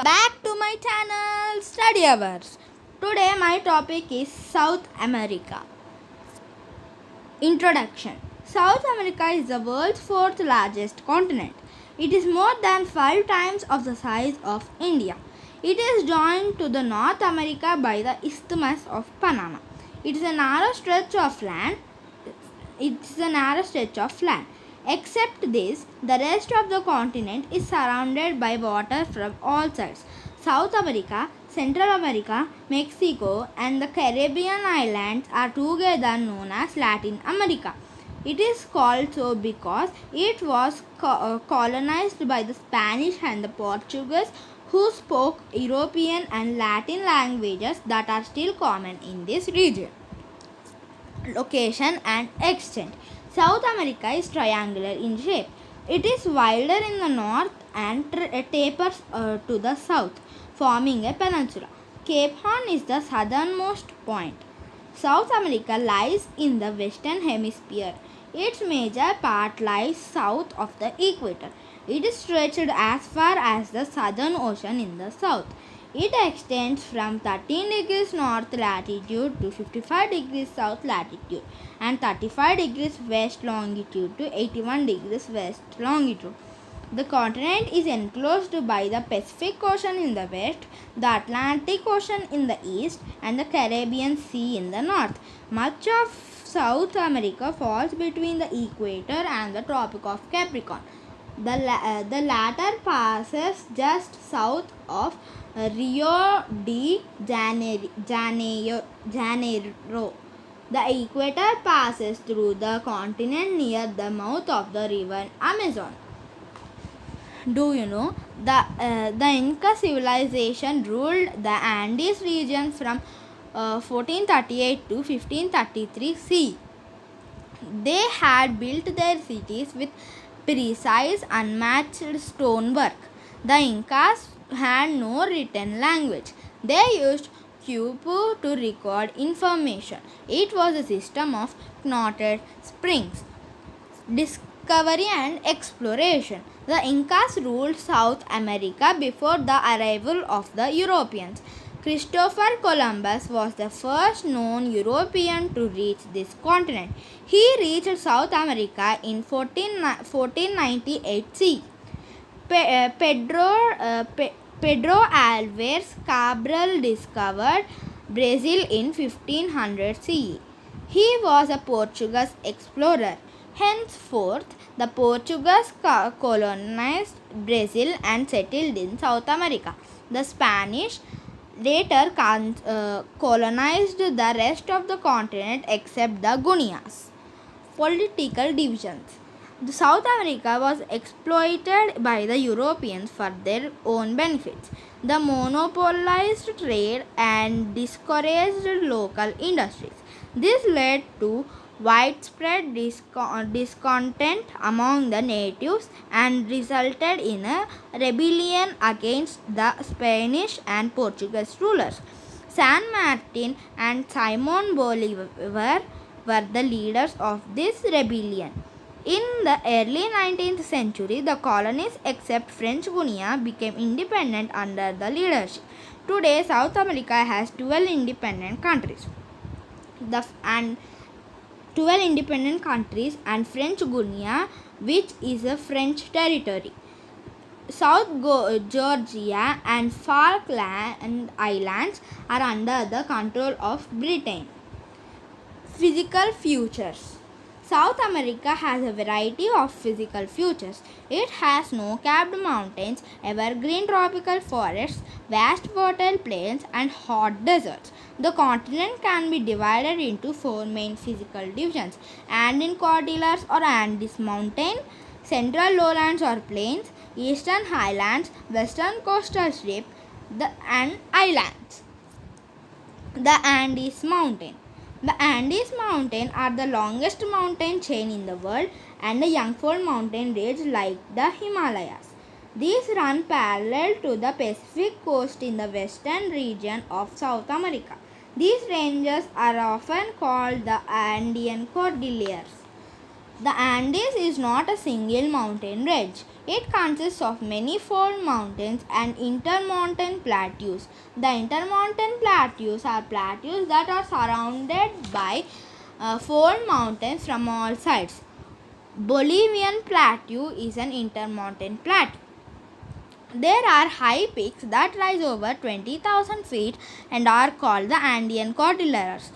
Back to my channel Study Hours. Today my topic is South America. Introduction. South America is the world's fourth largest continent. It is more than 5 times of the size of India. It is joined to the North America by the Isthmus of Panama. It is a narrow stretch of land. Except this, the rest of the continent is surrounded by water from all sides. South America, Central America, Mexico, and the Caribbean islands are together known as Latin America. It is called so because it was colonized by the Spanish and the Portuguese, who spoke European and Latin languages that are still common in this region. Location and extent. South America is triangular in shape. It is wider in the north and tapers to the south, forming a peninsula. Cape Horn is the southernmost point. South America lies in the western hemisphere. Its major part lies south of the equator. It is stretched as far as the Southern Ocean in the south. It extends from 13 degrees north latitude to 55 degrees south latitude and 35 degrees west longitude to 81 degrees west longitude. The continent is enclosed by the Pacific Ocean in the west, the Atlantic Ocean in the east, and the Caribbean Sea in the north. Much of South America falls between the equator and the Tropic of Capricorn. The latter passes just south of Rio de Janeiro. The equator passes through the continent near the mouth of the river Amazon. Do you know the Inca civilization ruled the Andes region from 1438 to 1533 CE. They had built their cities with precise, unmatched stonework. The Incas had no written language. They used Quipu to record information. It was a system of knotted springs. Discovery and exploration. The Incas ruled South America before the arrival of the Europeans. Christopher Columbus was the first known European to reach this continent. He reached South America in 1498 CE. Pedro Alvarez Cabral discovered Brazil in 1500 CE. He was a Portuguese explorer. Henceforth, the Portuguese colonized Brazil and settled in South America. The Spanish later colonized the rest of the continent except the Guianas. Political divisions. The South America was exploited by the Europeans for their own benefits. They monopolized trade and discouraged local industries. This led to widespread discontent among the natives and resulted in a rebellion against the Spanish and Portuguese rulers. San Martin and Simon Bolivar were the leaders of this rebellion. In the early 19th century, the colonies except French Guiana became independent under the leadership. Today, South America has 12 independent countries. 12 independent countries and French Guiana, which is a French territory. South Georgia and Falkland Islands are under the control of Britain. Physical features. South America has a variety of physical features. It has snow-capped mountains, evergreen tropical forests, vast fertile plains, and hot deserts. The continent can be divided into 4 main physical divisions: Andean Cordilleras or Andes Mountain, Central Lowlands or Plains, Eastern Highlands, Western Coastal Strip, and Islands. The Andes Mountain. The Andes Mountains are the longest mountain chain in the world and a youngfold mountain range like the Himalayas. These run parallel to the Pacific coast in the western region of South America. These ranges are often called the Andean Cordilleras. The Andes is not a single mountain range. It consists of many fold mountains and intermountain plateaus. The intermountain plateaus are plateaus that are surrounded by fold mountains from all sides. Bolivian plateau is an intermountain plateau. There are high peaks that rise over 20,000 feet and are called the Andean Cordilleras.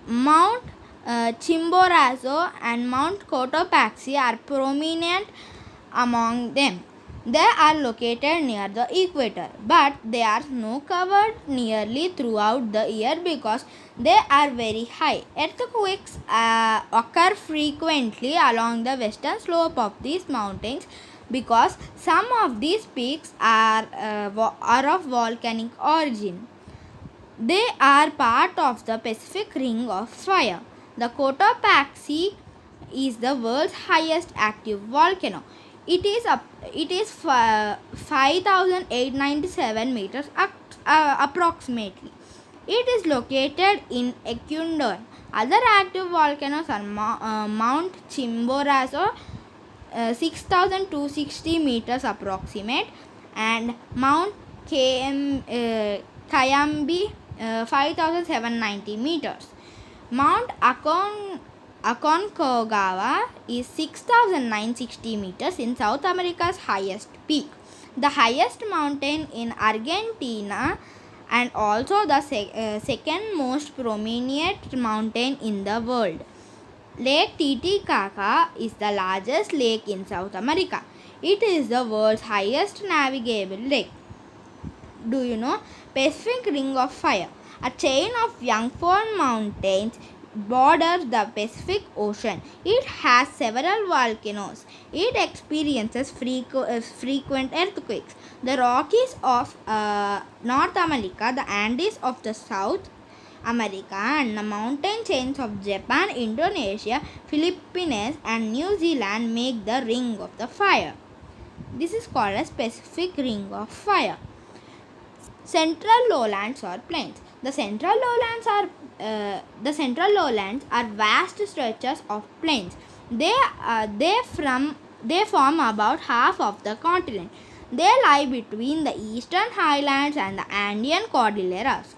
Mount Chimborazo and Mount Cotopaxi are prominent among them. They are located near the equator, but they are snow covered nearly throughout the year because they are very high. Earthquakes occur frequently along the western slope of these mountains because some of these peaks are of volcanic origin. They are part of the Pacific Ring of Fire. The Cotopaxi is the world's highest active volcano. It is 5,897 meters approximately. It is located in Ecuador. Other active volcanoes are Mount Chimborazo, 6,260 meters approximate, and Mount Cayambe, 5,790 meters. Mount Aconcagua is 6,960 meters in South America's highest peak. The highest mountain in Argentina and also the second most prominent mountain in the world. Lake Titicaca is the largest lake in South America. It is the world's highest navigable lake. Do you know? Pacific Ring of Fire. A chain of young fold mountains borders the Pacific Ocean. It has several volcanoes. It experiences frequent earthquakes. The Rockies of North America, the Andes of the South America, and the mountain chains of Japan, Indonesia, Philippines, and New Zealand make the Ring of the Fire. This is called as Pacific Ring of Fire. Central lowlands or plains. The central lowlands are vast stretches of plains. They form about half of the continent. They lie between the eastern highlands and the Andean Cordilleras.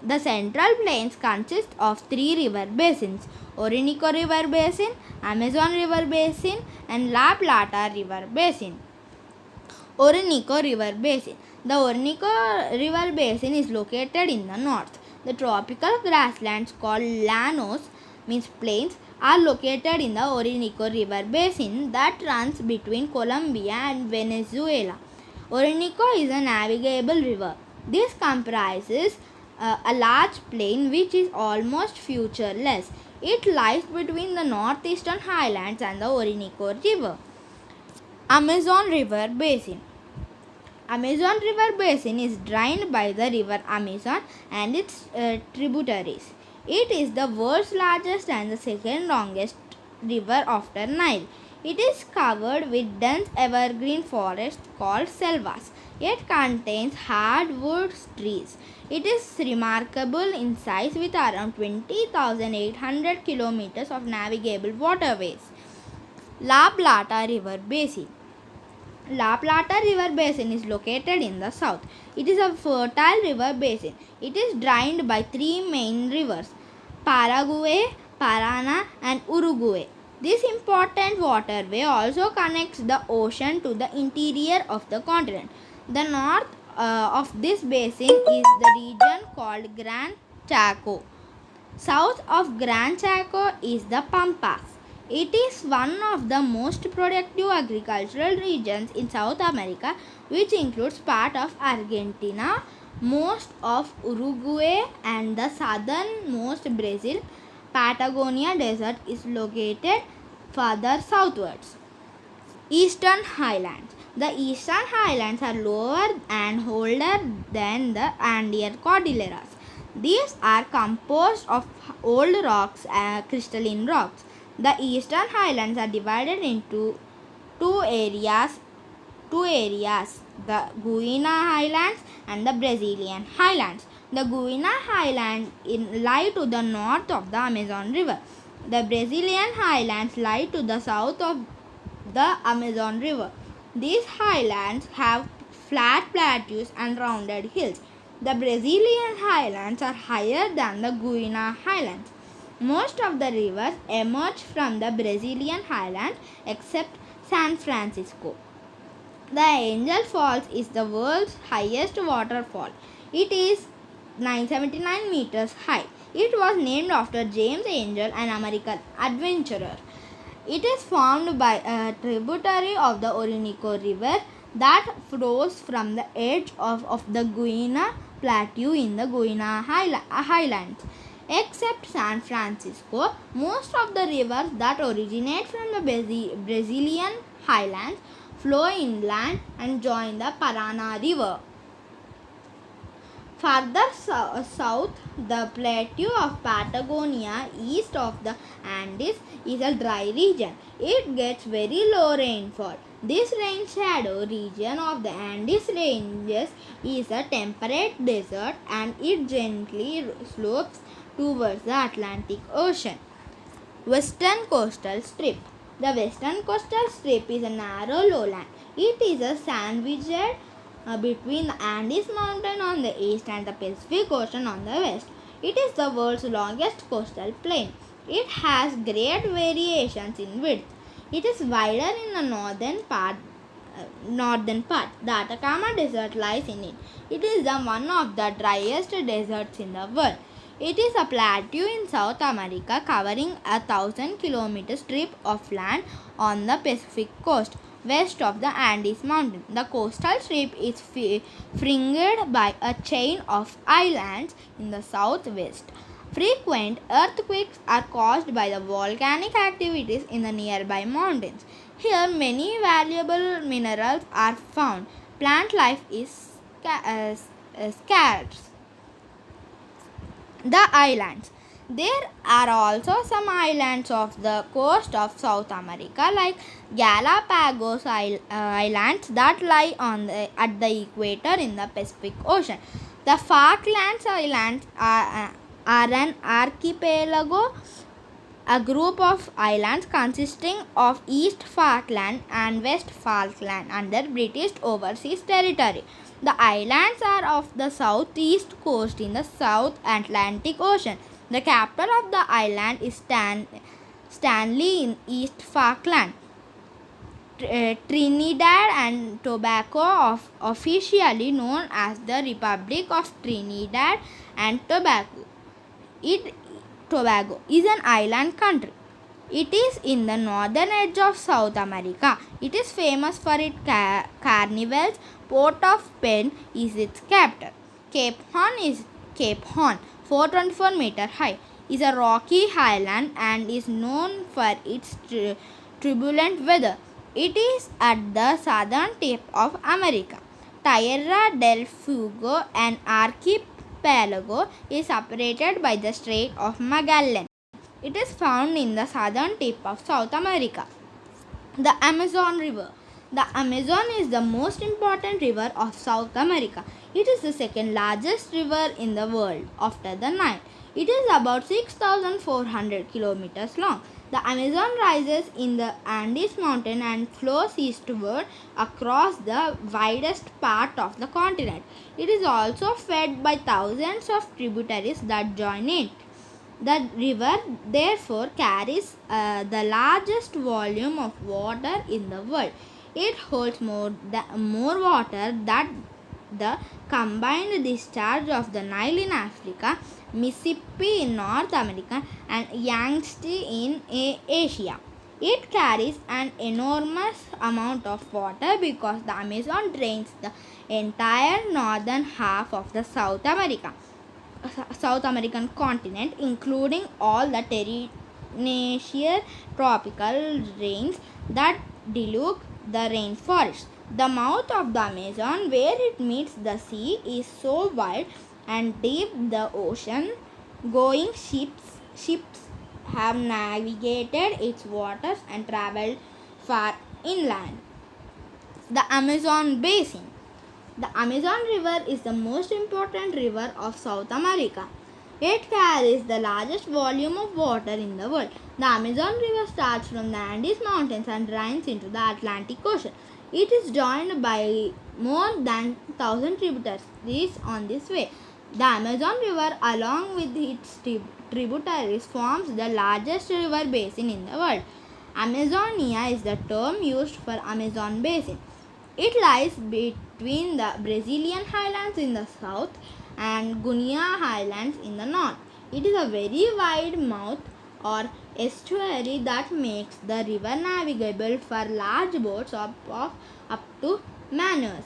The central plains consist of three river basins: Orinoco River Basin, Amazon River Basin, and La Plata River Basin. Orinoco River Basin. The Orinoco River Basin is located in the north. The tropical grasslands called llanos, means plains, are located in the Orinoco River Basin that runs between Colombia and Venezuela. Orinoco is a navigable river. This comprises a large plain which is almost featureless. It lies between the northeastern highlands and the Orinoco River. Amazon River Basin. Amazon River Basin is drained by the river Amazon and its tributaries. It is the world's largest and the second longest river after Nile. It is covered with dense evergreen forest called selvas. It contains hardwood trees. It is remarkable in size with around 20,800 kilometers of navigable waterways. La Plata River Basin. La Plata River Basin is located in the south. It is a fertile river basin. It is drained by three main rivers: Paraguay, Parana, and Uruguay. This important waterway also connects the ocean to the interior of the continent. The north of this basin is the region called Gran Chaco. South of Gran Chaco is the Pampas. It is one of the most productive agricultural regions in South America, which includes part of Argentina, most of Uruguay, and the southernmost Brazil. Patagonia Desert is located further southwards. Eastern Highlands. The Eastern Highlands are lower and older than the Andean Cordilleras. These are composed of old rocks and crystalline rocks. The Eastern Highlands are divided into two areas, the Guiana Highlands and the Brazilian Highlands. The Guiana Highlands lie to the north of the Amazon River. The Brazilian Highlands lie to the south of the Amazon River. These highlands have flat plateaus and rounded hills. The Brazilian highlands are higher than the Guiana highlands. Most of the rivers emerge from the Brazilian highlands except San Francisco. The Angel Falls is the world's highest waterfall. It is 979 meters high. It was named after James Angel, an American adventurer. It is formed by a tributary of the Orinoco River that flows from the edge of the Guiana Plateau in the Guiana Highlands. Except San Francisco, most of the rivers that originate from the Brazilian highlands flow inland and join the Parana River. Further south, the plateau of Patagonia, east of the Andes, is a dry region. It gets very low rainfall. This rain shadow region of the Andes ranges is a temperate desert and it gently slopes towards the Atlantic Ocean. Western Coastal Strip. The Western Coastal Strip is a narrow lowland. It is a sandwiched between the Andes Mountain on the east and the Pacific Ocean on the west. It is the world's longest coastal plain. It has great variations in width. It is wider in the northern part. The Atacama Desert lies in it. It is one of the driest deserts in the world. It is a plateau in South America covering a 1,000-kilometer strip of land on the Pacific coast west of the Andes Mountain. The coastal strip is fringed by a chain of islands in the southwest. Frequent earthquakes are caused by the volcanic activities in the nearby mountains. Here, many valuable minerals are found. Plant life is scarce. The islands. There are also some islands off the coast of South America like Galapagos Islands that lie at the equator in the Pacific Ocean. The Falklands Islands are an archipelago, a group of islands consisting of East Falkland and West Falkland under British Overseas Territory. The islands are off the southeast coast in the South Atlantic Ocean. The capital of the island is Stanley in East Falkland. Trinidad and Tobago, officially known as the Republic of Trinidad and Tobago, is an island country. It is in the northern edge of South America. It is famous for its carnivals. Port of Spain is its capital. Cape Horn, 424 meter high, is a rocky highland and is known for its turbulent weather. It is at the southern tip of America. Tierra del Fuego, an archipelago, is separated by the Strait of Magellan. It is found in the southern tip of South America. The Amazon River. The Amazon is the most important river of South America. It is the second largest river in the world after the Nile. It is about 6,400 kilometers long. The Amazon rises in the Andes mountain and flows eastward across the widest part of the continent. It is also fed by thousands of tributaries that join it. The river therefore carries the largest volume of water in the world. It holds more water than the combined discharge of the Nile in Africa, Mississippi in North America, and Yangtze in Asia. It carries an enormous amount of water because the Amazon drains the entire northern half of the South American continent, including all the terrestrial tropical rains that deluge the rainforest. The mouth of the Amazon, where it meets the sea, is so wide and deep the ocean-going ships have navigated its waters and traveled far inland. The Amazon Basin. The Amazon River is the most important river of South America. It carries the largest volume of water in the world. The Amazon River starts from the Andes Mountains and drains into the Atlantic Ocean. It is joined by more than 1,000 tributaries on this way. The Amazon River, along with its tributaries, forms the largest river basin in the world. Amazonia is the term used for Amazon basin. It lies between the Brazilian highlands in the south and Guiana highlands in the north. It is a very wide mouth or estuary that makes the river navigable for large boats of up to Manaus.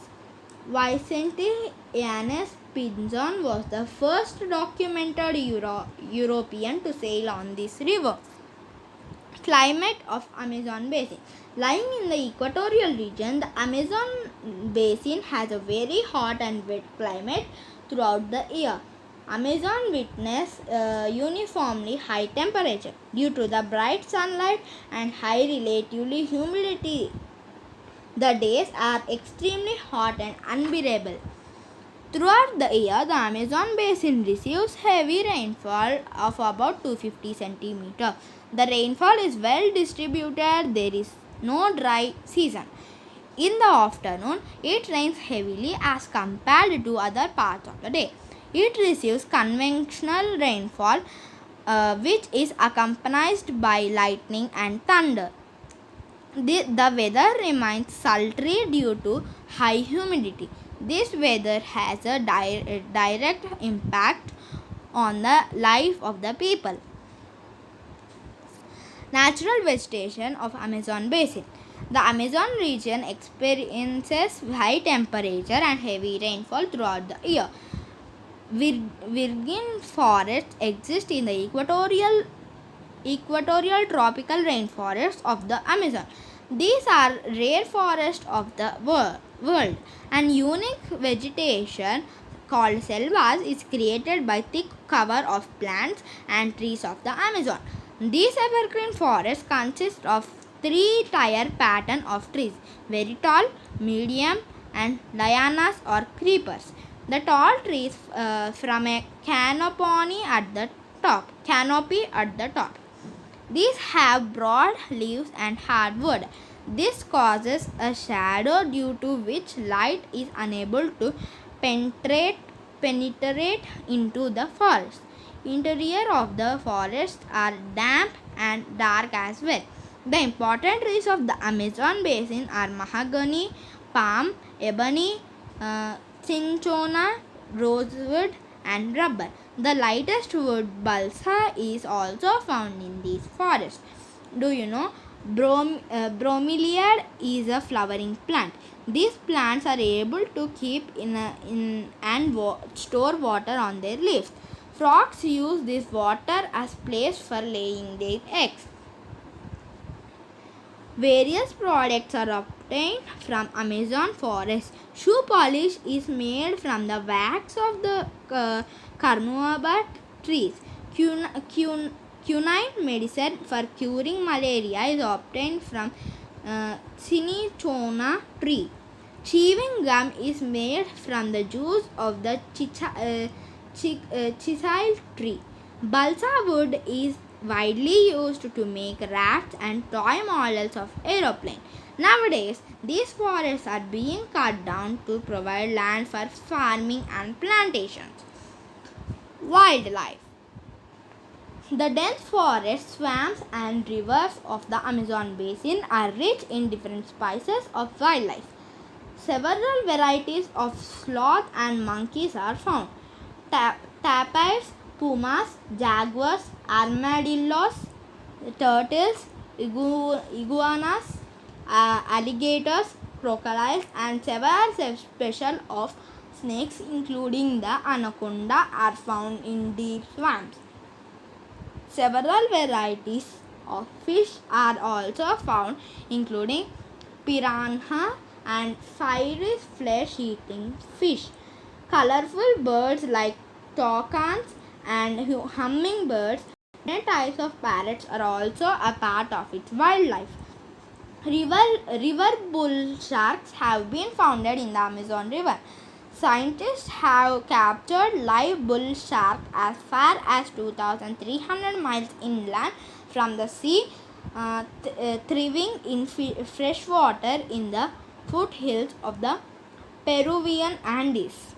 Vicente Yanez Pinzon was the first documented European to sail on this river. Climate of Amazon basin. Lying in the equatorial region, the Amazon basin has a very hot and wet climate throughout the year. Amazon witness uniformly high temperature due to the bright sunlight and high relatively humidity. The days are extremely hot and unbearable. Throughout the year, the Amazon basin receives heavy rainfall of about 250 centimeters. The rainfall is well distributed. There is no dry season. In the afternoon, it rains heavily as compared to other parts of the day. It receives conventional rainfall, which is accompanied by lightning and thunder. The weather remains sultry due to high humidity. This weather has a direct impact on the life of the people. Natural vegetation of Amazon basin. The Amazon region experiences high temperature and heavy rainfall throughout the year. Virgin forests exist in the equatorial tropical rainforests of the Amazon. These are rare forests of the world. And unique vegetation called selvas is created by thick cover of plants and trees of the Amazon. These evergreen forests consist of three-tier pattern of trees, very tall, medium, and lianas or creepers. The tall trees from a canopy at the top. These have broad leaves and hardwood. This causes a shadow due to which light is unable to penetrate into the forest. Interior of the forest are damp and dark as well. The important trees of the Amazon basin are mahogany, palm, ebony, cinchona, rosewood, and rubber. The lightest wood, balsa, is also found in these forests. Do you know? Bromeliad is a flowering plant. These plants are able to keep store water on their leaves. Frogs use this water as place for laying their eggs. Various products are obtained from Amazon forest. Shoe polish is made from the wax of the carnauba trees. Quinine medicine for curing malaria is obtained from cinchona tree. Chewing gum is made from the juice of the chisel tree. Balsa wood is widely used to make rafts and toy models of aeroplane. Nowadays, these forests are being cut down to provide land for farming and plantations. Wildlife. The dense forests, swamps, and rivers of the Amazon basin are rich in different species of wildlife. Several varieties of sloth and monkeys are found. Tapirs, pumas, jaguars, armadillos, turtles, iguanas, alligators, crocodiles, and several species of snakes, including the anaconda, are found in deep swamps. Several varieties of fish are also found, including piranha and fiery flesh-eating fish. Colorful birds like toucans and hummingbirds, different types of parrots are also a part of its wildlife. River bull sharks have been found in the Amazon River. Scientists have captured live bull shark as far as 2,300 miles inland from the sea, thriving in fresh water in the foothills of the Peruvian Andes.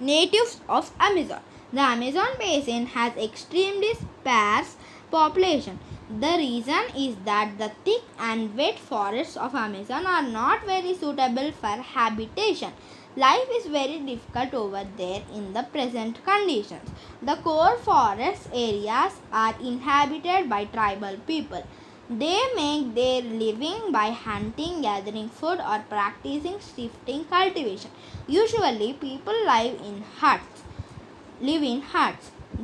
Natives of Amazon. The Amazon basin has extremely sparse population. The reason is that the thick and wet forests of Amazon are not very suitable for habitation. Life is very difficult over there in the present conditions. The core forest areas are inhabited by tribal people. They make their living by hunting, gathering food, or practicing shifting cultivation. Usually, people live in huts.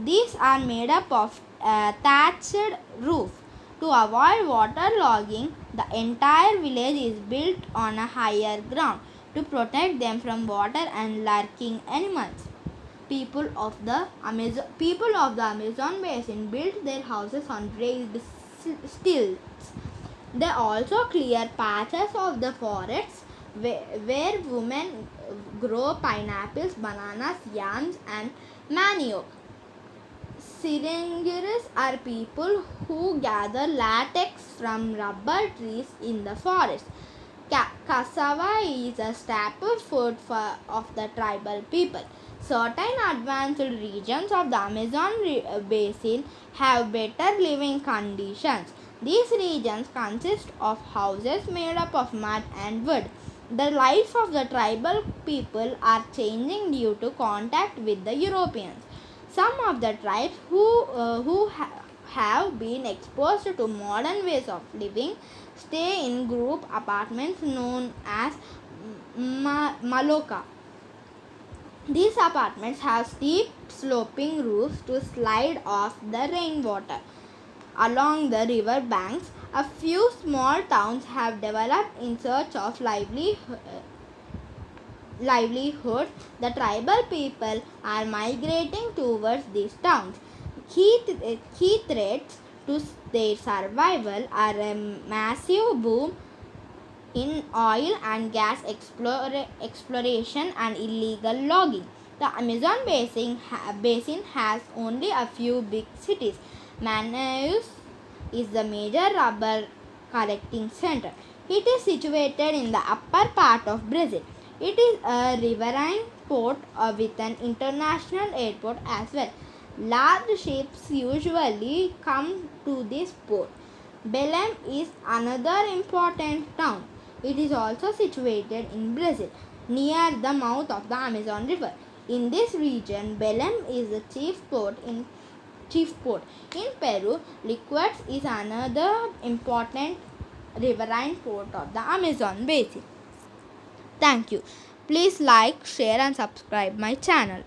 These are made up of thatched roof. To avoid waterlogging, the entire village is built on a higher ground to protect them from water and lurking animals. People of the Amazon basin built their houses on raised stilts. They also clear patches of the forests where women grow pineapples, bananas, yams, and manioc. Seringueros are people who gather latex from rubber trees in the forest. Cassava is a staple food of the tribal people. Certain advanced regions of the Amazon basin have better living conditions. These regions consist of houses made up of mud and wood. The lives of the tribal people are changing due to contact with the Europeans. Some of the tribes have been exposed to modern ways of living stay in group apartments known as maloka. These apartments have steep sloping roofs to slide off the rainwater. Along the river banks, a few small towns have developed in search of livelihood. The tribal people are migrating towards these towns. Key threats to their survival are a massive boom in oil and gas exploration and illegal logging. The Amazon basin has only a few big cities. Manaus is the major rubber collecting center. It is situated in the upper part of Brazil. It is a riverine port with an international airport as well. Large ships usually come to this port. Belém is another important town. It is also situated in Brazil, near the mouth of the Amazon River. In this region, Belém is the chief port. In Peru, Liquids is another important riverine port of the Amazon basin. Thank you. Please like, share and subscribe my channel.